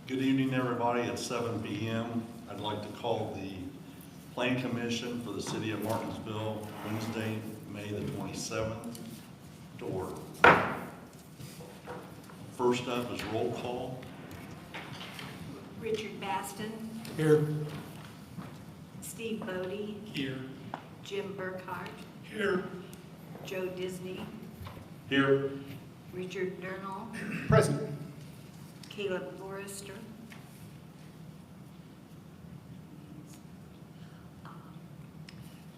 Good evening, everybody. It's 7 p.m. I'd like to call the Plan Commission for the City of Martinsville, Wednesday, May the 27th, to order. First up is roll call. Richard Baston. Here. Steve Bodie. Here. Jim Burkhart. Here. Joe Disney. Here. Richard Durnall. Present. Caleb Forrester.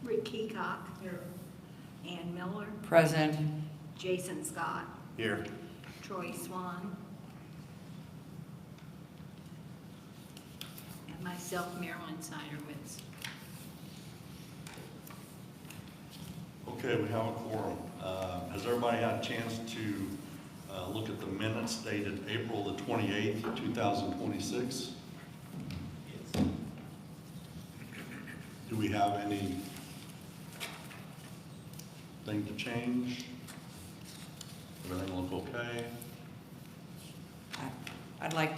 Rick Keacock. Here. Ann Miller. Present. Jason Scott. Here. Troy Swan. And myself, Marilyn Siderwitz. Okay, we have a quorum. Has everybody had a chance to look at the minutes dated April the 28th, 2026? Do we have any thing to change? Everything look okay?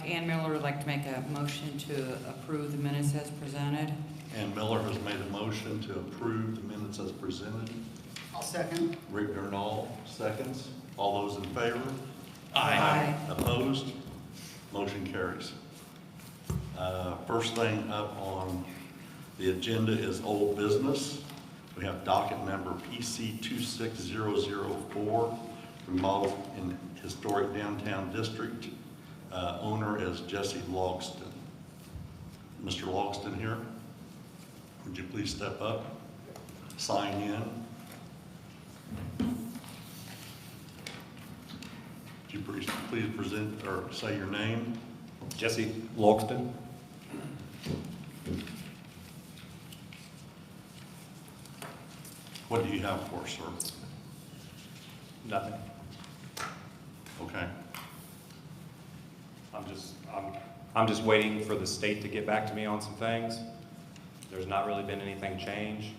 Ann Miller would like to make a motion to approve the minutes as presented. Ann Miller has made a motion to approve the minutes as presented. I'll second. Rick Durnall seconds. All those in favor? Aye. Opposed? Motion carries. First thing up on the agenda is old business. We have docket number PC 26004, remodeled in historic downtown district. Owner is Jesse Logston. Mr. Logston here. Would you please step up, sign in? Would you please present or say your name? Jesse Logston. What do you have for us, sir? Nothing. Okay. I'm just waiting for the state to get back to me on some things. There's not really been anything change.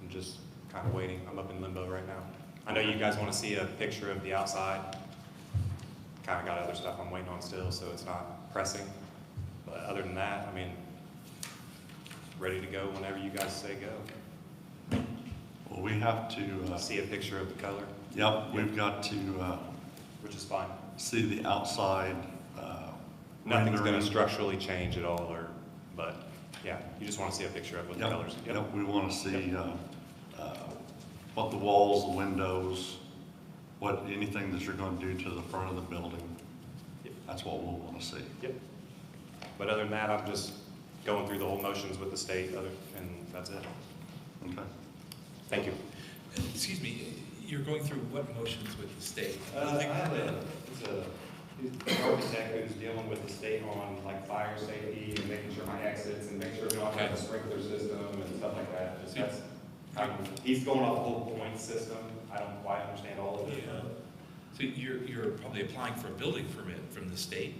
I'm just kind of waiting. I'm up in limbo right now. I know you guys want to see a picture of the outside. Kind of got other stuff I'm waiting on still, so it's not pressing. But other than that, I mean, ready to go whenever you guys say go. Well, we have to, See a picture of the color, yep, we've got to which is fine. see the outside. Nothing's going rendering. to structurally change at all, but yeah, you just want to see a picture of what the Yep, colors. yep, we want to see what the walls, the windows, anything that you're going to do to the front of the building. Yep. That's what we'll want to see. Yep. But other than that, I'm just going through the whole motions with the state, and that's it. Okay. Thank you. Excuse me, you're going through what motions with the state? I have he's an architect who's dealing with the state on like fire safety and making sure my exits and making sure we don't have a sprinkler system and stuff like that. Just that's he's going off the whole point system. I don't quite understand all of it. Yeah. So you're probably applying for a building permit from the state?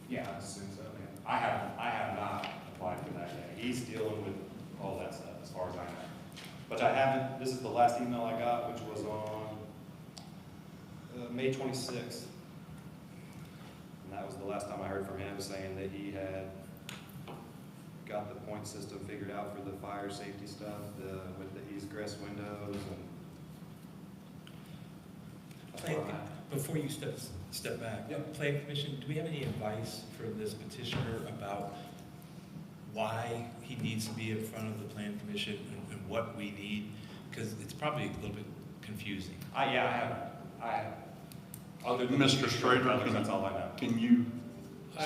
Yeah, I assume so. Yeah. I have not applied for that yet. He's dealing with all that stuff as far as I know. But I haven't. This is the last email I got, which was on May 26th. And that was the last time I heard from him, saying that he had got the point system figured out for the fire safety stuff, with the egress windows and. Before you step back, Plan Commission, do we have any advice for this petitioner about why he needs to be in front of the Plan Commission and what we need? Because it's probably a little bit confusing. I have. Other than Mr. Strader, that's all I know. Can you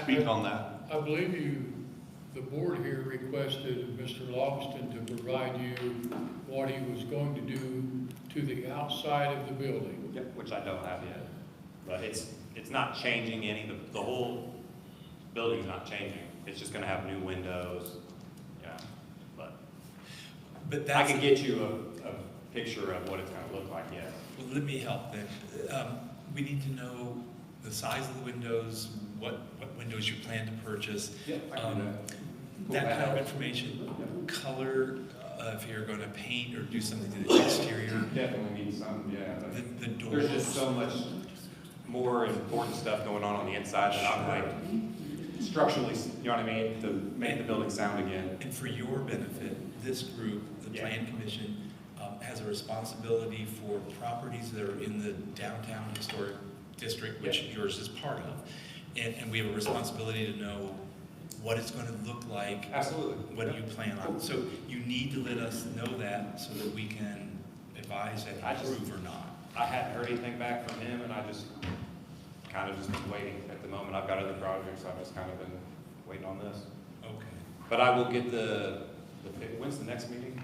speak on that? I believe the board here requested Mr. Logston to provide you what he was going to do to the outside of the building. Yep, which I don't have yet. But it's not changing the whole building's not changing. It's just gonna have new windows, yeah. But But I that's, can get you a picture of what it's gonna look like, yes. well, let me help then. We need to know the size of the windows, what windows you plan to purchase. Yep, I can do That that. kind of information, color, if you're going to paint or do something to the exterior, Definitely need some, yeah. the doors. There's just so much more important stuff going on the inside that I'm like, structurally, you know what I mean, to make the building sound again. And for your benefit, this group, the Yeah. Plan Commission, has a responsibility for properties that are in the downtown historic district, which yours is part of. And we have a responsibility to know what it's going to look like. Absolutely. What do you plan on? So you need to let us know that so that we can advise and approve or not. I hadn't heard anything back from him, and I just kind of just been waiting. At the moment, I've got other projects, I've just kind of been waiting on this. Okay. But I will get when's the next meeting?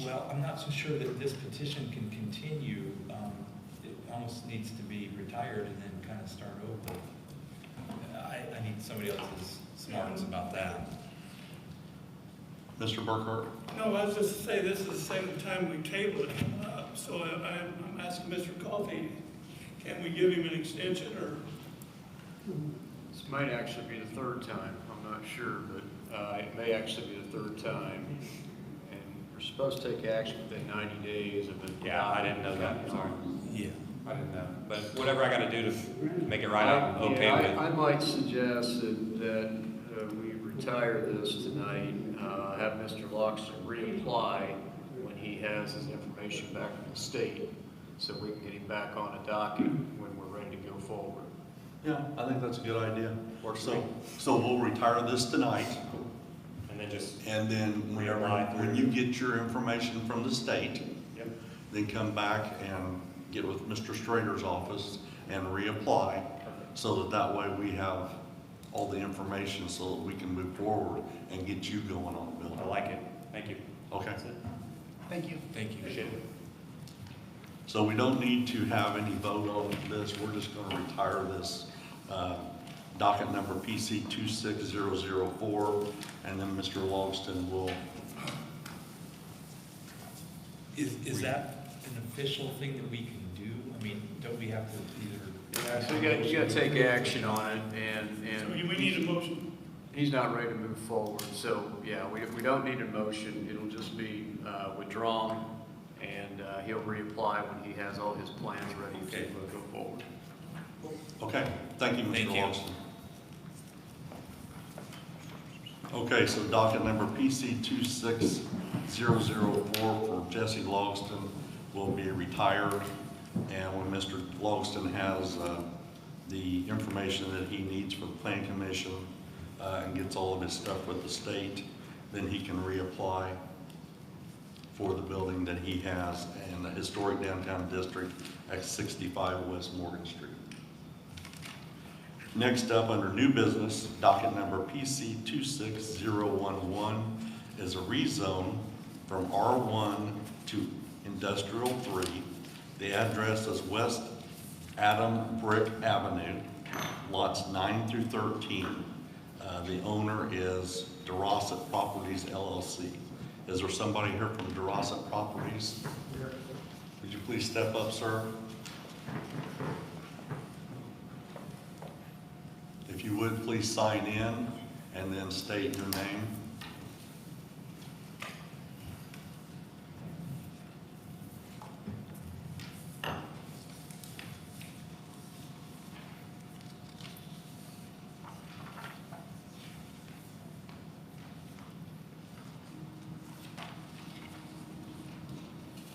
Well, I'm not so sure that this petition can continue. It almost needs to be retired and then kind of start over. I need somebody else's smarts about that. Mr. Burkhart? No, I was just to say, this is the second time we tabled it, so I'm asking Mr. Coffey, can we give him an extension, or? This might actually be the third time, I'm not sure, but it may actually be the third time. And we're supposed to take action within 90 days of it. Yeah, I didn't know that, sorry. Yeah. I didn't know. But whatever I gotta do to make it right, I'm okay Yeah, with. I might suggest that we retire this tonight, have Mr. Loxton reapply when he has his information back from the state, so we can get him back on a docket when we're ready to go forward. Yeah, I think that's a good idea. Works for me. So we'll retire this tonight, And then just, and then when you get your information from the state, yep, then come back and get with Mr. Strader's office and reapply, so that way we have all the information so that we can move forward and get you going on the building. I like it. Thank you. Okay. That's it. Thank you. Thank you. Appreciate it. So we don't need to have any vote on this. We're just going to retire this docket number PC 26004, and then Mr. Logston will. Is that an official thing that we can do? I mean, don't we have to either? Yeah, so you gotta take action on it, So and we need a motion. he's not ready to move forward, so, yeah, we don't need a motion, it'll just be withdrawn, and he'll reapply when he has all his plans ready to Okay. go forward. Okay, thank you, Mr. Thank you. Logston. Okay, so docket number PC 26004 for Jesse Logston will be retired. And when Mr. Logston has the information that he needs for the Plan Commission and gets all of his stuff with the state, then he can reapply for the building that he has in the historic downtown district at 65 West Morgan Street. Next up, under new business, docket number PC 26011 is a rezone from R1 to Industrial 3. The address is West Adam Brick Avenue, lots 9 through 13. The owner is DeRossett Properties LLC. Is there somebody here from DeRossett Properties? Would you please step up, sir? If you would, please sign in and then state your name.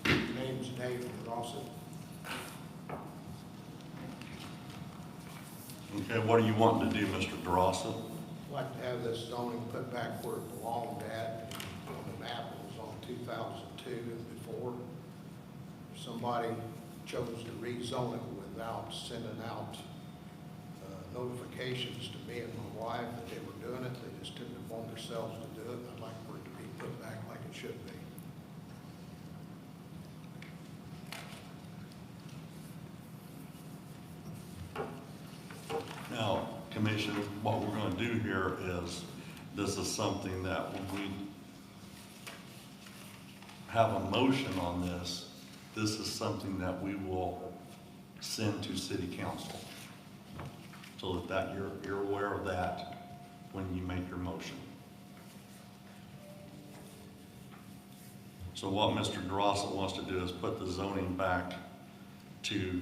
Name's Dave Rossett. Okay, what are you wanting to do, Mr. DeRossa? I'd like to have this zoning put back where it belonged at. On the map, it was on 2002 and before. Somebody chose to rezone it without sending out notifications to me and my wife that they were doing it. They just took it upon themselves to do it. I'd like for it to be put back like it should be. Now, Commission, what we're going to do here is, this is something that when we have a motion on this, this is something that we will send to City Council. So that you're aware of that when you make your motion. So what Mr. DeRossa wants to do is put the zoning back to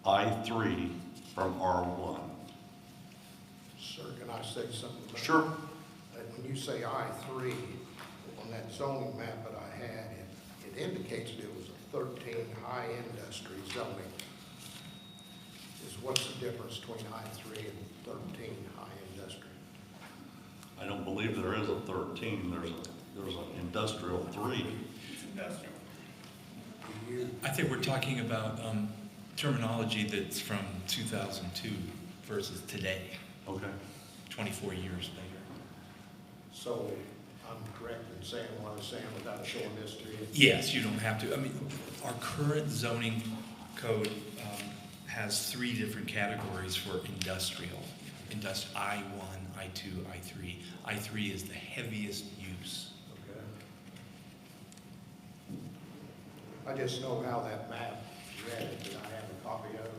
I-3 from R1. Sir, can I say something? about Sure. that? When you say I-3, on that zoning map that I had, it indicates that it was a 13 high industry zoning. What's the difference between I-3 and 13 high industry? I don't believe there is a 13, there's an industrial 3. It's industrial. I think we're talking about terminology that's from 2002 versus today, Okay. 24 years later. So I'm correct in saying what I'm saying without showing this to you? Yes, you don't have to. I mean, our current zoning code has 3 different categories for industrial. I-1, I-2, I-3. I-3 is the heaviest use. Okay. I just know how that map read it, that I have a copy of,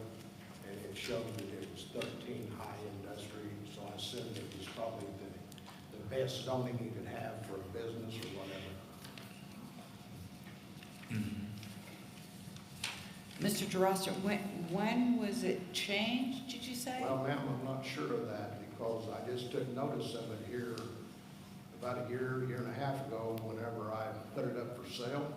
and it showed that it was 13 high industry, so I assumed it was probably the best zoning you could have for a business or whatever. Mr. DeRossa, when was it changed, did you say? Well, ma'am, I'm not sure of that because I just took notice of it here about a year and a half ago whenever I put it up for sale.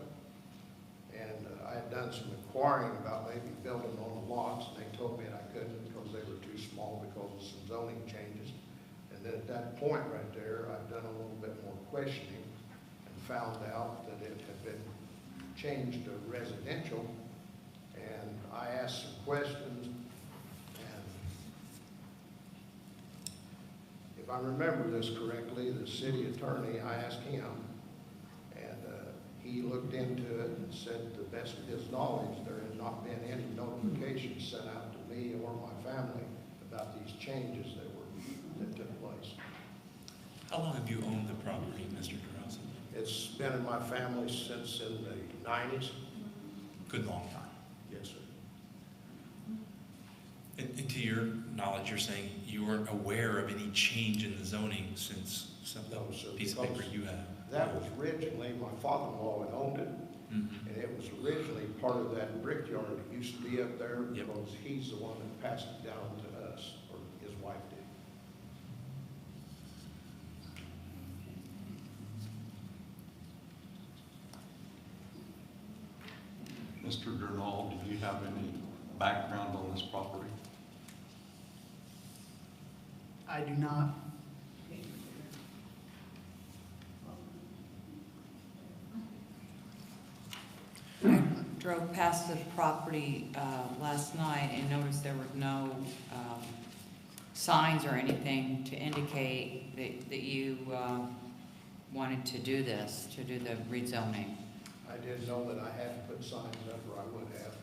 And I had done some inquiring about maybe building on the lots, and they told me that I couldn't because they were too small because of some zoning changes. And then at that point right there, I've done a little bit more questioning and found out that it had been changed to residential. And I asked some questions, and if I remember this correctly, the city attorney, I asked him, and he looked into it and said, to the best of his knowledge, there has not been any notification sent out to me or my family about these changes that took place. How long have you owned the property, Mr. DeRosa? It's been in my family since in the 90s. Good long time. Yes, sir. And to your knowledge, you're saying you weren't aware of any change in the zoning since No, sir, piece of paper because you have? that was originally, my father-in-law had owned it, Mhm. and it was originally part of that brickyard that used to be up there, Yep. because he's the one that passed it down to us, or his wife did. Mr. Durnall, do you have any background on this property? I do not. I drove past the property last night and noticed there were no signs or anything to indicate that you wanted to do this, to do the rezoning. I didn't know that I had to put signs up, or I would have.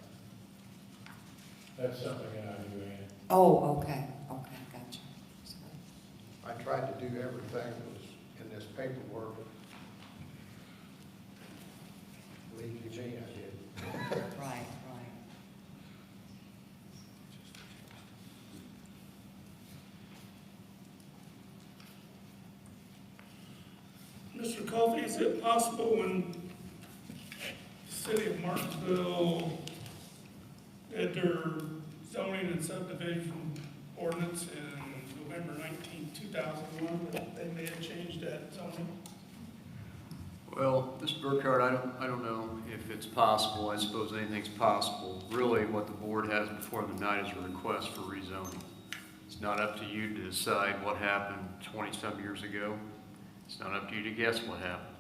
That's something I do, Ann. Oh, okay, gotcha. Sorry. I tried to do everything that was in this paperwork. Believe you me, I did. Right. Mr. Coffey, is it possible when the city of Martinsville did their zoning and subdivision ordinance in November 19, 2001, that they may have changed that zoning? Well, Mr. Burkhardt, I don't know if it's possible. I suppose anything's possible. Really, what the board has before them tonight is a request for rezoning. It's not up to you to decide what happened 20-some years ago. It's not up to you to guess what happened.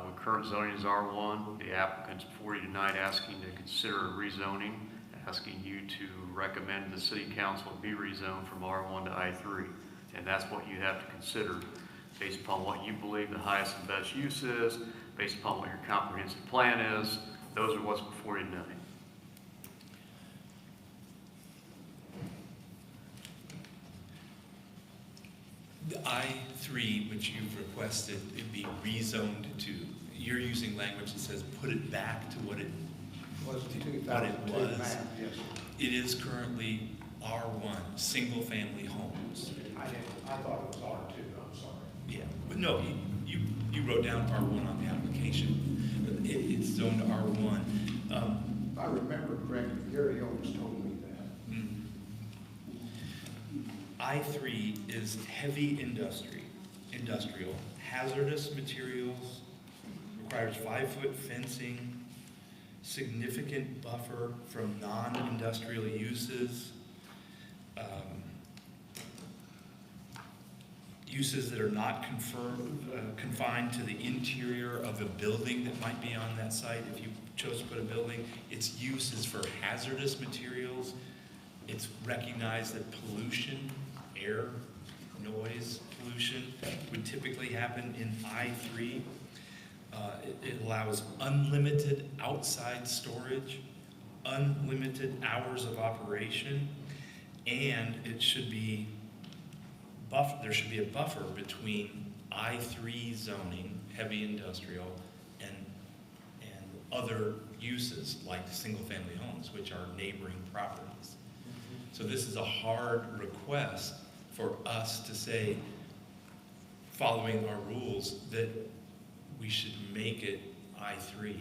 When current zoning is R1, the applicant's before you tonight asking to consider a rezoning, asking you to recommend the city council be rezoned from R1 to I3. And that's what you have to consider based upon what you believe the highest and best use is, based upon what your comprehensive plan is. Those are what's before you tonight. The I-3, which you've requested, it be rezoned to, you're using language that says put it back to what it Was it What it 2002 was. map? Yes. It is currently R1, single-family homes. I thought it was R2, I'm sorry. Yeah, but no, you wrote down R1 on the application. It's zoned R1. If I remember correctly, Gary always told me that. I3 is heavy industrial, hazardous materials, requires 5-foot fencing, significant buffer from non-industrial uses, uses that are not confined to the interior of a building that might be on that site. If you chose to put a building, its use is for hazardous materials. It's recognized that pollution, air, noise pollution would typically happen in I3. It allows unlimited outside storage, unlimited hours of operation, and it should be there should be a buffer between I3 zoning, heavy industrial, and other uses like single-family homes, which are neighboring properties. So this is a hard request for us to say, following our rules, that we should make it I3.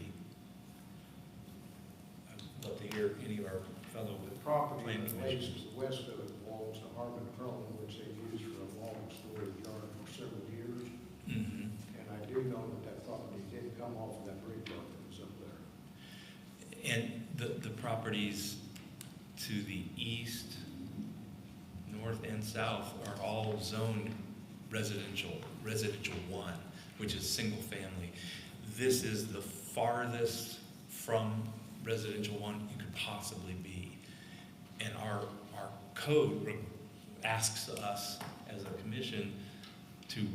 I'd love to hear any of our fellow The property plan that commissioners. faces west of it belongs to Harmon Crone, which they've used for a long storage yard for several years. Mhm. And I do know that property did come off of that brickyard that was up there. And the properties to the east, north, and south are all zoned residential 1, which is single family. This is the farthest from residential 1 you could possibly be. And our code asks us as a commission to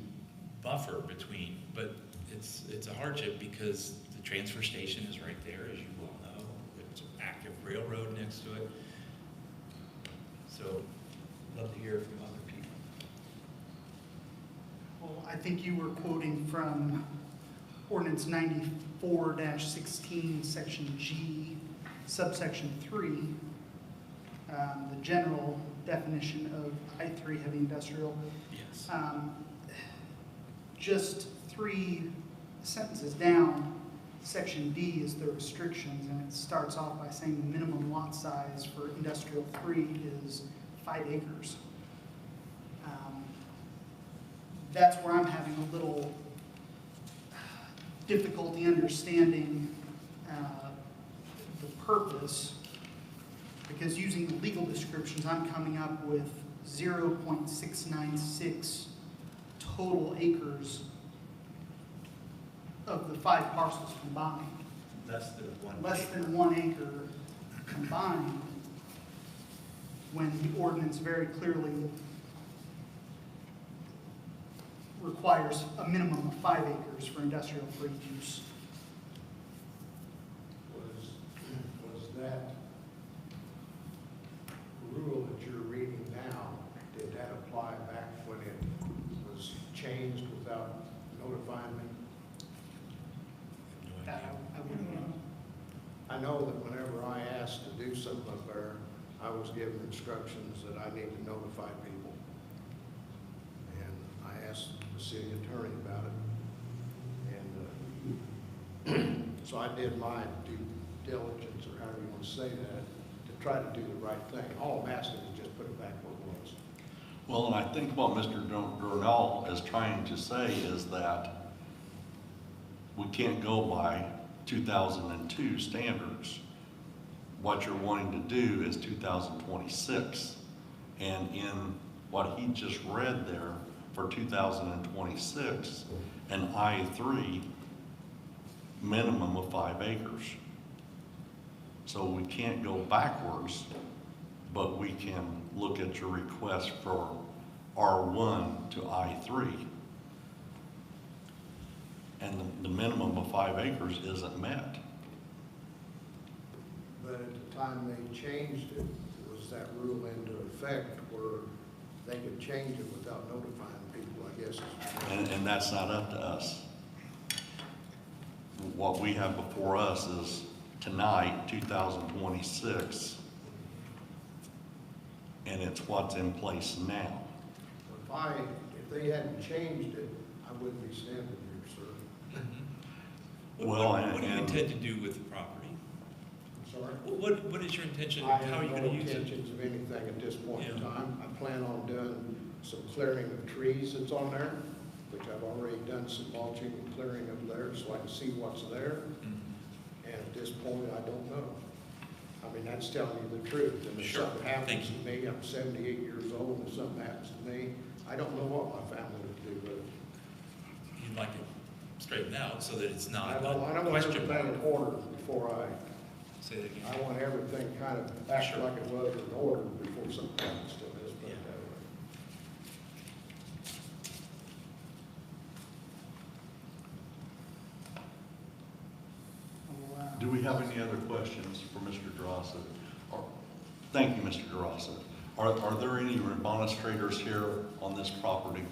buffer between, but it's a hardship because the transfer station is right there, as you well know. There's an active railroad next to it. So, love to hear from other people. Well, I think you were quoting from ordinance 94-16, section G, subsection 3, the general definition of I3 heavy industrial. Yes. Just 3 sentences down, section D is the restrictions, and it starts off by saying the minimum lot size for industrial 3 is 5 acres. That's where I'm having a little difficulty understanding the purpose, because using the legal descriptions, I'm coming up with 0.696 total acres of the 5 parcels combined. Less than 1 Less acre. than 1 acre combined, when the ordinance very clearly requires a minimum of 5 acres for industrial free use. Was that rule that you're reading now, did that apply back when it was changed without notifying me? No That idea. I wouldn't know. I know that whenever I asked to do something up there, I was given instructions that I need to notify people. And I asked the city attorney about it. And so I did my due diligence, or however you want to say that, to try to do the right thing. All I'm asking is just put it back where it was. Well, and I think what Mr. Dornall is trying to say is that we can't go by 2002 standards. What you're wanting to do is 2026. And in what he just read there for 2026, an I3 minimum of 5 acres. So we can't go backwards, but we can look at your request for R1 to I3. And the minimum of 5 acres isn't met. But at the time they changed it, was that rule into effect where they could change it without notifying people, I guess? And that's not up to us. What we have before us is tonight, 2026, and it's what's in place now. If they hadn't changed it, I wouldn't be standing here, sir. Well, What do you intend to do with the property? I'm sorry? What is your intention? I How are have you no going to use it? intentions of anything at this point in Yeah. time. I plan on doing some clearing of trees that's on there, which I've already done some mulching and clearing of there, so I can see what's there. Mhm. And at this point, I don't know. I mean, that's telling you the truth. And if Sure. something happens Thank to me, I'm 78 years old, and if something happens to me, I don't know what my family would do with it. You'd like it straightened out so that it's I not don't a want question everything mark. in order before Say that again. I want everything kind of back Sure. like it was in order before something happens to it. Let's put it Yeah. that way. Do we have any other questions for Mr. DeRosa? Thank you, Mr. DeRosa. Are there any remonstrators here on this property?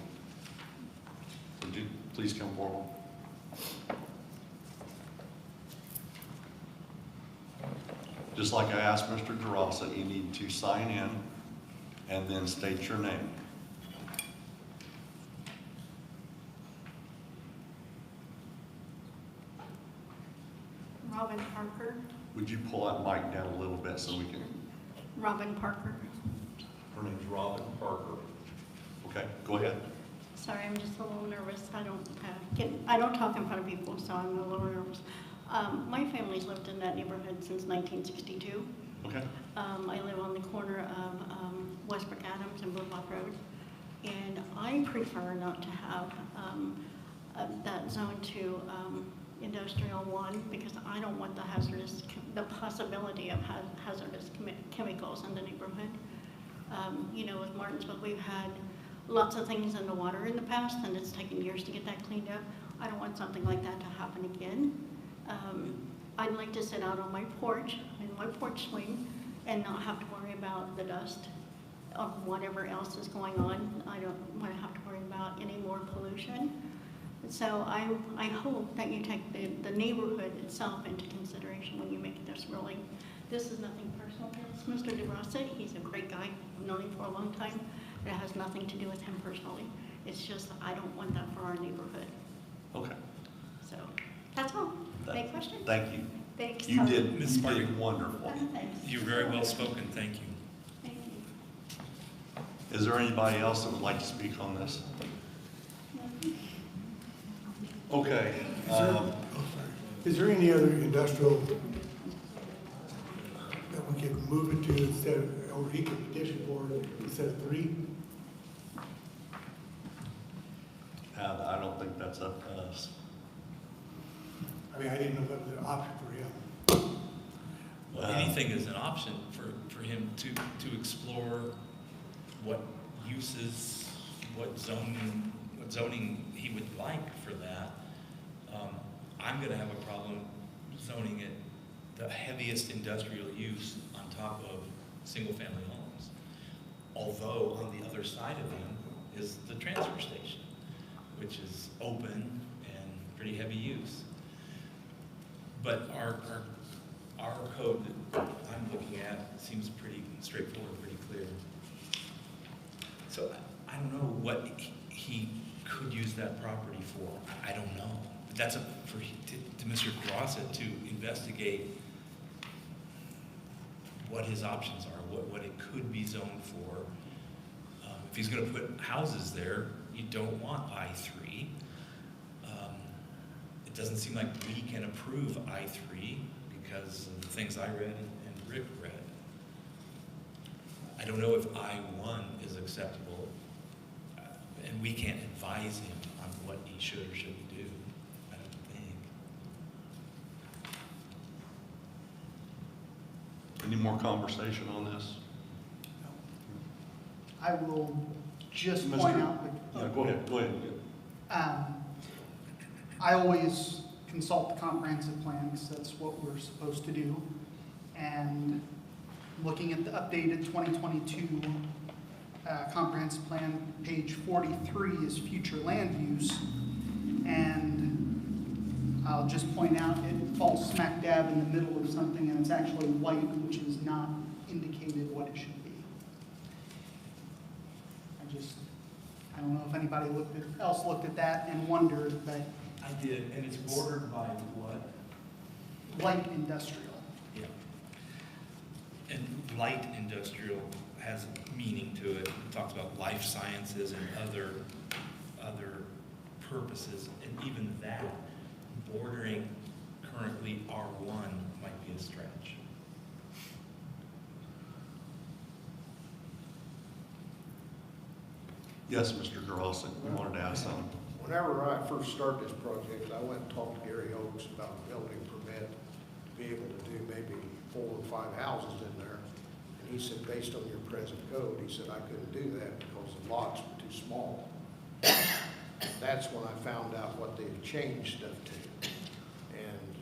Would you please come forward? Just like I asked Mr. DeRosa, you need to sign in and then state your name. Robin Parker. Would you pull that mic down a little bit so we can? Robin Parker. Her name's Robin Parker. Okay, go ahead. Sorry, I'm just a little nervous. I don't talk in front of people, so I'm a little nervous. My family's lived in that neighborhood since 1962. Okay. I live on the corner of Westbrook Adams and Blue Rock Road, and I prefer not to have that zone to industrial 1 because I don't want the possibility of hazardous chemicals in the neighborhood. You know, with Martinsville, we've had lots of things in the water in the past, and it's taken years to get that cleaned up. I don't want something like that to happen again. I'd like to sit out on my porch, in my porch swing, and not have to worry about the dust of whatever else is going on. I don't want to have to worry about any more pollution. So I hope that you take the neighborhood itself into consideration when you make this ruling. This is nothing personal against Mr. DeRosa. He's a great guy. I've known him for a long time. It has nothing to do with him personally. It's just that I don't want that for our neighborhood. Okay. So that's all. Any questions? Thank you. Thanks. You Tony. did, Ms. you Sparky. did wonderful. Thanks. You're very well spoken, thank you. Thank you. Is there anybody else that would like to speak on this? Okay. Is there any other industrial that we could move it to instead of, or he could petition for instead of 3? I don't think that's up to us. I mean, I didn't know that was an option for him. Well, anything is an option for him to explore what uses, what zoning he would like for that. I'm gonna have a problem zoning it the heaviest industrial use on top of single-family homes. Although on the other side of him is the transfer station, which is open and pretty heavy use. But our code that I'm looking at seems pretty straightforward, pretty clear. So I don't know what he could use that property for. I don't know. But that's up to Mr. Grossett to investigate what his options are, what it could be zoned for. If he's going to put houses there, you don't want I-3. It doesn't seem like we can approve I-3 because of the things I read and Rick read. I don't know if I-1 is acceptable, and we can't advise him on what he should or shouldn't do, I don't think. Any more conversation on this? I will just Mr. point out Yeah, go ahead. I always consult the comprehensive plan because that's what we're supposed to do. And looking at the updated 2022 comprehensive plan, page 43 is future land use. And I'll just point out it falls smack dab in the middle of something, and it's actually white, which is not indicated what it should be. I don't know if anybody else looked at that and wondered, but I did, and it's bordered by what? light industrial. Yeah. And light industrial has meaning to it. It talks about life sciences and other purposes, and even that, bordering currently R1 might be a stretch. Yes, Mr. Grossett, you wanted to ask something? Whenever I first started this project, I went and talked to Gary Oakes about a building permit to be able to do maybe 4 or 5 houses in there. And he said, based on your present code, he said, I couldn't do that because the lots were too small. That's when I found out what they had changed stuff to. And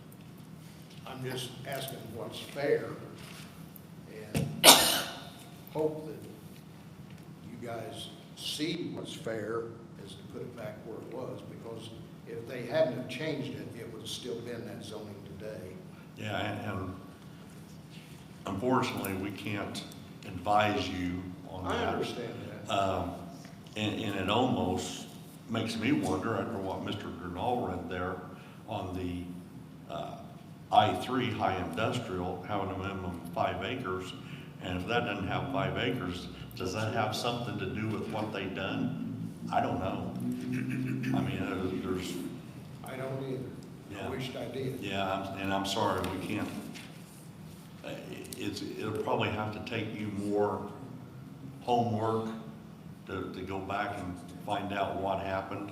I'm just asking what's fair and hope that you guys see what's fair is to put it back where it was, because if they hadn't have changed it, it would have still been that zoning today. Yeah, and unfortunately, we can't advise you on that. I understand that. And it almost makes me wonder, after what Mr. Gernal read there, on the I-3 high industrial, having a minimum of 5 acres, and if that doesn't have 5 acres, does that have something to do with what they've done? I don't know. I mean, there's... I don't either. Yeah. I wished I did. Yeah, and I'm sorry, we can't. It'll probably have to take you more homework to go back and find out what happened.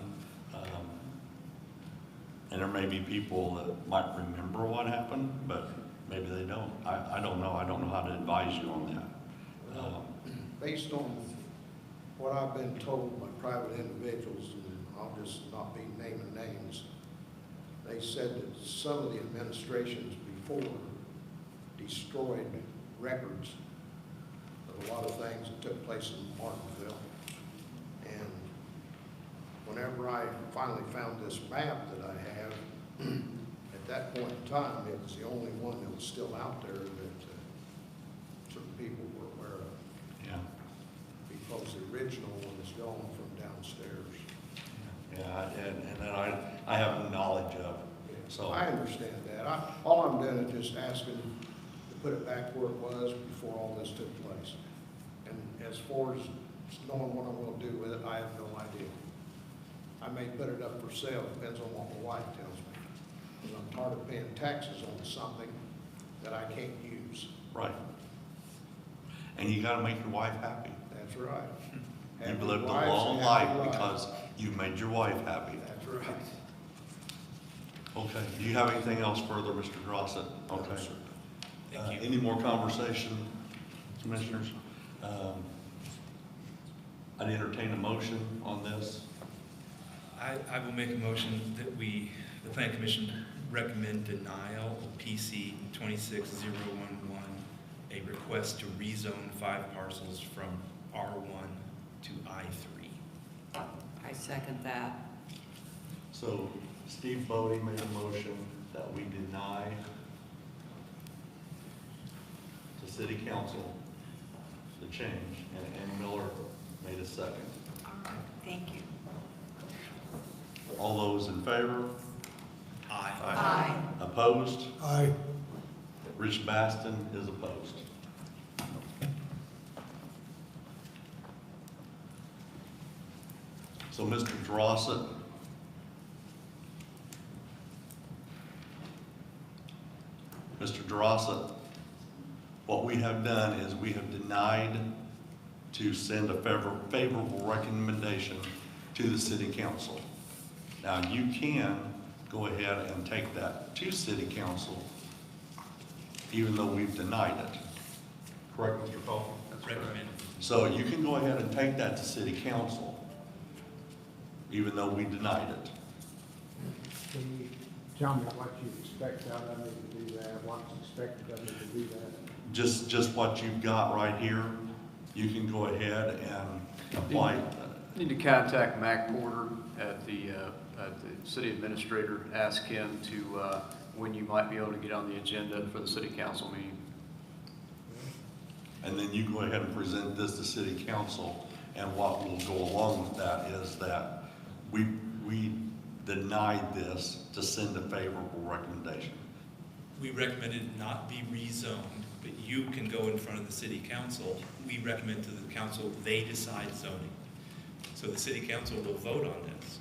And there may be people that might remember what happened, but maybe they don't. I don't know. I don't know how to advise you on that. Based on what I've been told by private individuals, and I'll just not be naming names, they said that some of the administrations before destroyed records of a lot of things that took place in Martinsville. And whenever I finally found this map that I have, at that point in time, it was the only one that was still out there that certain people were aware of, Yeah, because the original one is gone from downstairs. yeah, and that I have knowledge of, so. I understand that. All I'm doing is just asking to put it back where it was before all this took place. And as far as knowing what I'm gonna do with it, I have no idea. I may put it up for sale, depends on what my wife tells me. Because I'm tired of paying taxes on something that I can't use. Right. And you gotta make your wife happy. That's right. You've Happy lived a wives long and life happy lives. because you made your wife happy. That's right. Okay, do you have anything else further, Mr. Drossett? Okay. sir. Thank you. Any more conversation, commissioners? I'd entertain a motion on this. I will make a motion that the Plan Commission recommend denial of PC 26011, a request to rezone 5 parcels from R1 to I3. I second that. So Steve Bodie made a motion that we deny to city council the change, and Miller made a second. All right, thank you. All those in favor? Aye. Aye. Opposed? Aye. Rich Baston is opposed. So Mr. Drossett, what we have done is we have denied to send a favorable recommendation to the city council. Now, you can go ahead and take that to city council, even though we've denied it. Correct, Mr. Cole? Recommend. So you can go ahead and take that to city council, even though we denied it. Can you tell me what you expect out of me to do that, what's expected of me to do that? Just what you've got right here, you can go ahead and apply. Need to contact Mac Porter at the city administrator, ask him to, when you might be able to get on the agenda for the city council meeting. And then you go ahead and present this to city council, and what will go along with that is that we denied this to send a favorable recommendation. We recommended it not be rezoned, but you can go in front of the city council. We recommend to the council, they decide zoning. So the city council will vote on this.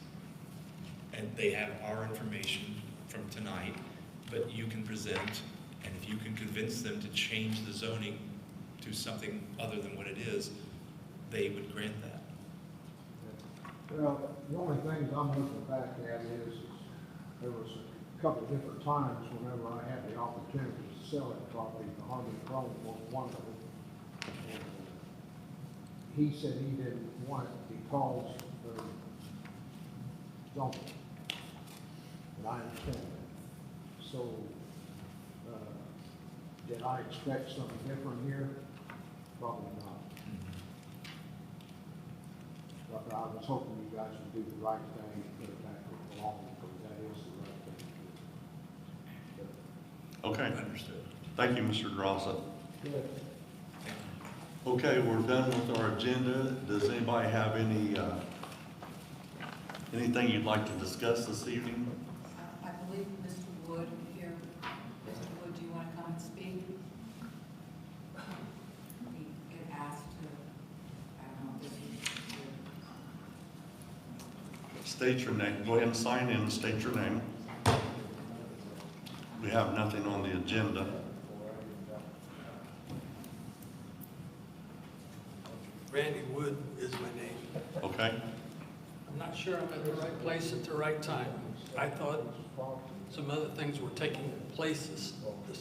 And they have our information from tonight, but you can present, and if you can convince them to change the zoning to something other than what it is, they would grant that. Well, the only things I'm looking back at is there was a couple of different times whenever I had the opportunity to sell that property, the Harmony Grove was one of them. And he said he didn't want it because of zoning. And I understand that. So, did I expect something different here? Probably not. But I was hoping you guys would do the right thing and put it back along, because that is the right thing to do. Okay, Understood. thank you, Mr. Drossett. Good. Okay, we're done with our agenda. Does anybody have anything you'd like to discuss this evening? I believe Mr. Wood here. Mr. Wood, do you want to come and speak? He get asked to, I don't know, this is. State your name. Go ahead and sign in and state your name. We have nothing on the agenda. Randy Wood is my name. Okay? I'm not sure I'm at the right place at the right time. I thought some other things were taking place this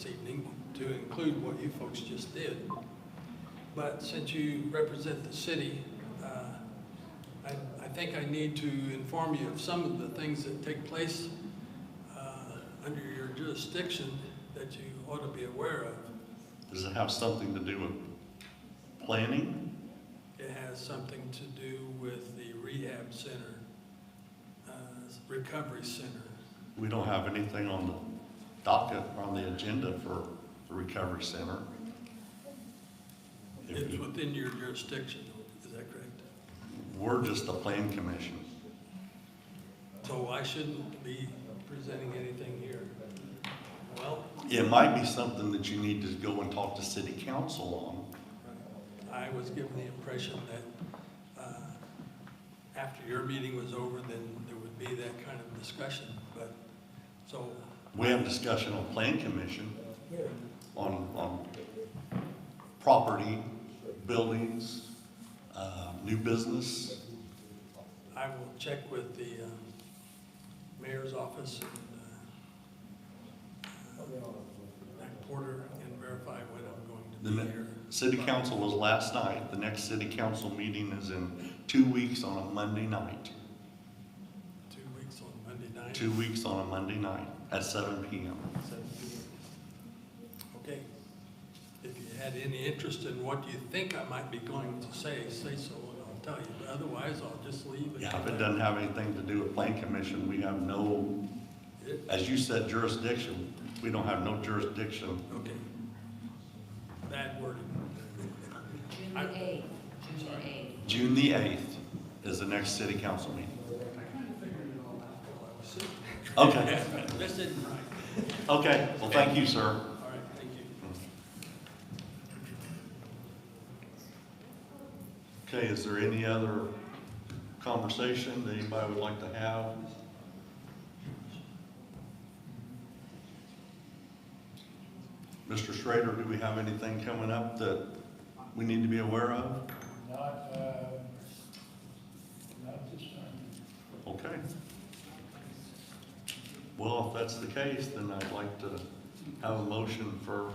evening to include what you folks just did. But since you represent the city, think I need to inform you of some of the things that take place under your jurisdiction that you ought to be aware of. Does it have something to do with planning? It has something to do with the rehab center, recovery center. We don't have anything on the docket or on the agenda for the recovery center. It's within your jurisdiction, is that correct? We're just the plan commission. So I shouldn't be presenting anything here. Well, It might be something that you need to go and talk to city council I was given the impression that after your meeting was over, then there would be that kind of discussion, but, so. on. We have discussion on plan commission, on property, buildings, new business. I will check with the mayor's office and Porter and verify when I'm going to The be ne- here. City council was last night. The next city council meeting is in 2 weeks on a Monday night. 2 weeks on Monday night. 2 weeks on a Monday night at 7 p.m. Okay. If you had any interest in what you think I might be going to say so and I'll tell you. But otherwise, I'll just leave it. Yeah, if it doesn't have anything to do with plan commission, we have no, as you said, jurisdiction. We don't have no jurisdiction. Okay. Bad wording. June the 8th, June the 8th. June the 8th is the next city council meeting. Okay, This isn't right. okay. Well, thank you, sir. All right, thank you. Okay, is there any other conversation that anybody would like to have? Mr. Schrader, do we have anything coming up that we need to be aware of? Not this time. Okay. Well, if that's the case, then I'd like to have a motion for,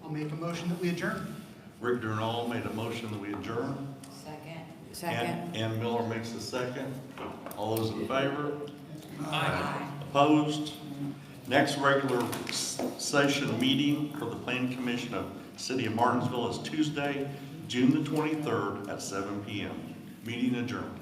I'll make a motion that we adjourn. Rick Durnall made a motion that we adjourn. Second. Ann Miller makes a second. All those in favor? Aye. Opposed? Next regular session meeting for the Plan Commission of City of Martinsville is Tuesday, June the 23rd at 7 p.m. Meeting adjourned.